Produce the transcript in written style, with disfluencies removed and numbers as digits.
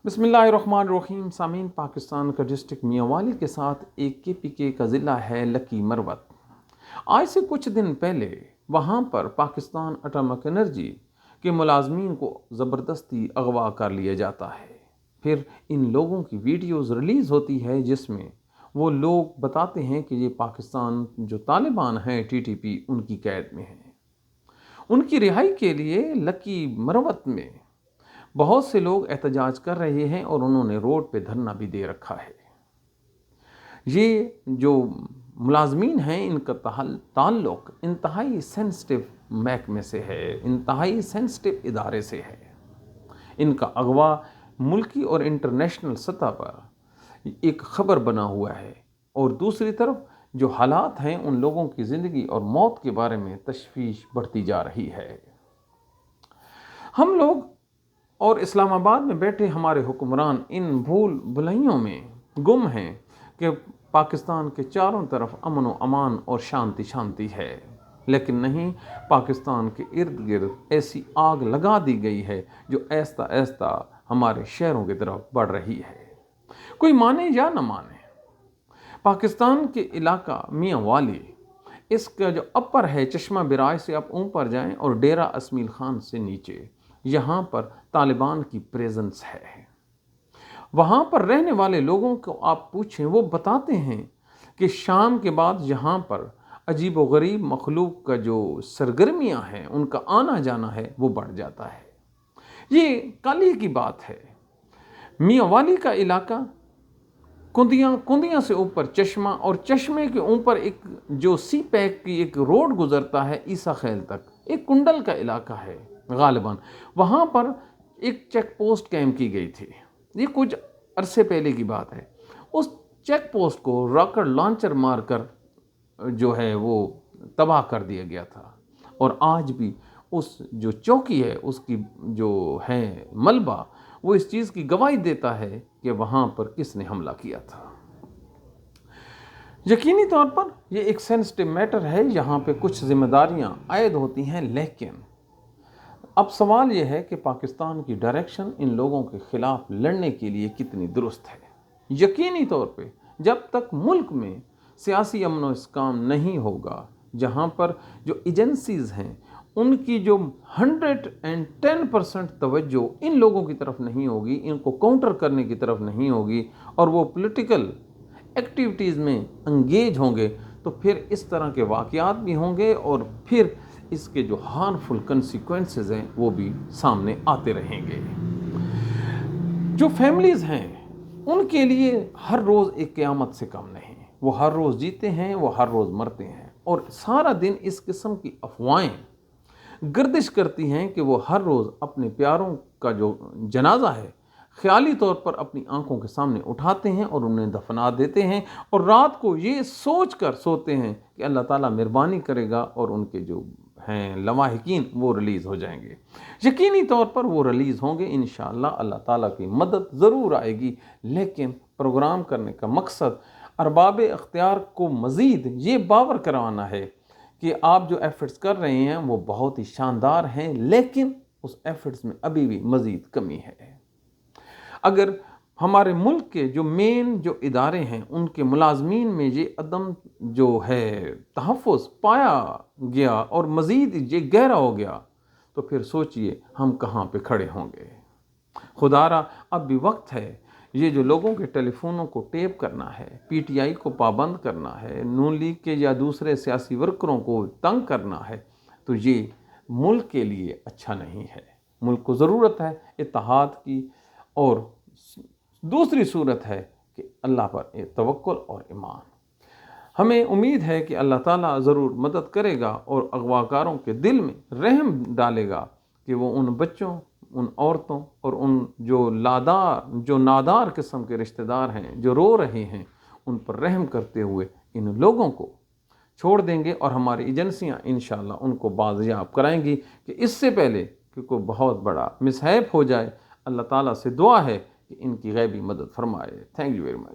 बिस्मिल्लाहिर्रहमानिर्रहीम। सामीन, पाकिस्तान का डिस्ट्रिक्ट मियांवाली के साथ एक KPK का ज़िला है लकी मरवत। आज से कुछ दिन पहले वहाँ पर पाकिस्तान एटॉमिक एनर्जी के मुलाजमीन को ज़बरदस्ती अगवा कर लिया जाता है। फिर इन लोगों की वीडियोज़ रिलीज़ होती है जिसमें वो लोग बताते हैं कि ये पाकिस्तान जो तालिबान हैं TTP उनकी कैद में हैं। उनकी रिहाई के लिए लकी मरवत में बहुत से लोग एहतजाज कर रहे हैं और उन्होंने रोड पे धरना भी दे रखा है। ये जो मुलाजमीन हैं इनका ताल्लुक़ इंतहाई सेंसिटिव महकमे से है, इंतहाई सेंसिटिव इदारे से है। इनका अगवा मुल्की और इंटरनेशनल सतह पर एक ख़बर बना हुआ है और दूसरी तरफ जो हालात हैं उन लोगों की ज़िंदगी और मौत के बारे में तशवीश बढ़ती जा रही है। हम लोग और इस्लामाबाद में बैठे हमारे हुक्मरान इन भूल भुलैयों में गुम हैं कि पाकिस्तान के चारों तरफ अमन व अमान और शांति शांति है, लेकिन नहीं, पाकिस्तान के इर्द गिर्द ऐसी आग लगा दी गई है जो ऐसा ऐसा हमारे शहरों की तरफ बढ़ रही है। कोई माने या न माने, पाकिस्तान के इलाका मियांवाली, इसका जो अपर है चश्मा बिराज से आप ऊपर जाएं और डेरा असमील खान से नीचे, यहाँ पर तालिबान की प्रेजेंस है। वहाँ पर रहने वाले लोगों को आप पूछें, वो बताते हैं कि शाम के बाद यहाँ पर अजीब व गरीब मखलूक का जो सरगर्मियाँ हैं, उनका आना जाना है, वो बढ़ जाता है। ये कल ही की बात है। मियांवाली का इलाका कुंदियाँ से ऊपर चश्मा और चश्मे के ऊपर एक जो सी पैक की एक रोड गुजरता है ईसा खैल तक, एक कुंडल का इलाका है गालिबन। वहाँ पर एक चेक पोस्ट कैम की गई थी। ये कुछ अरसे पहले की बात है। उस चेक पोस्ट को रॉकेट लॉन्चर मारकर जो है वो तबाह कर दिया गया था और आज भी उस जो चौकी है उसकी जो है मलबा वो इस चीज़ की गवाही देता है कि वहाँ पर किसने हमला किया था। यकीनी तौर पर ये एक सेंसिटिव मैटर है, यहाँ पे कुछ जिम्मेदारियाँ आयद होती हैं, लेकिन अब सवाल ये है कि पाकिस्तान की डायरेक्शन इन लोगों के ख़िलाफ़ लड़ने के लिए कितनी दुरुस्त है। यकीनी तौर पे जब तक मुल्क में सियासी अमन व इस्काम नहीं होगा, जहाँ पर जो एजेंसीज़ हैं उनकी जो 110% तवज्जो इन लोगों की तरफ नहीं होगी, इनको काउंटर करने की तरफ नहीं होगी और वो पॉलिटिकल एक्टिविटीज़ में एंगेज होंगे, तो फिर इस तरह के वाक़यात भी होंगे और फिर इसके जो हार्मफुल कंसिक्वेंसेस हैं वो भी सामने आते रहेंगे। जो फैमिलीज़ हैं उनके लिए हर रोज़ एक क़यामत से कम नहीं। वो हर रोज़ जीते हैं, वो हर रोज़ मरते हैं और सारा दिन इस किस्म की अफवाहें गर्दिश करती हैं कि वो हर रोज़ अपने प्यारों का जो जनाजा है ख़याली तौर पर अपनी आंखों के सामने उठाते हैं और उन्हें दफना देते हैं और रात को ये सोच कर सोते हैं कि अल्लाह ताला मेहरबानी करेगा और उनके जो हैं लवाहिकीन वो रिलीज़ हो जाएंगे। यकीनी तौर पर वो रिलीज़ होंगे इंशाअल्लाह, अल्लाह ताला की मदद ज़रूर आएगी, लेकिन प्रोग्राम करने का मकसद अरबाब इख्तियार को मज़ीद ये बावर करवाना है कि आप जो एफ़र्ट्स कर रहे हैं वो बहुत ही शानदार हैं, लेकिन उस एफ़र्ट्स में अभी भी मज़ीद कमी है। अगर हमारे मुल्क के जो मेन जो इदारे हैं उनके मुलाजमीन में ये अदम जो है तहफ़्फ़ुज़ पाया गया और मज़ीद ये गहरा हो गया, तो फिर सोचिए हम कहाँ पे खड़े होंगे। खुदारा अब भी वक्त है, ये जो लोगों के टेलीफोनों को टेप करना है, PTI को पाबंद करना है, नून लीग के या दूसरे सियासी वर्करों को तंग करना है, तो ये मुल्क के लिए अच्छा नहीं है। मुल्क को ज़रूरत है इत्तेहाद की और दूसरी सूरत है कि अल्लाह पर तवक्कुल और ईमान। हमें उम्मीद है कि अल्लाह ताला ज़रूर मदद करेगा और अगवाकारों के दिल में रहम डालेगा कि वो उन बच्चों, उन औरतों और उन जो नादार किस्म के रिश्तेदार हैं जो रो रहे हैं, उन पर रहम करते हुए इन लोगों को छोड़ देंगे और हमारी एजेंसियां इंशाअल्लाह उनको बाज़ियाब कराएंगी कि इससे पहले कि कोई बहुत बड़ा मिसहैप हो जाए। अल्लाह ताला से दुआ है कि इनकी गैबी मदद फरमाए। Thank you very much.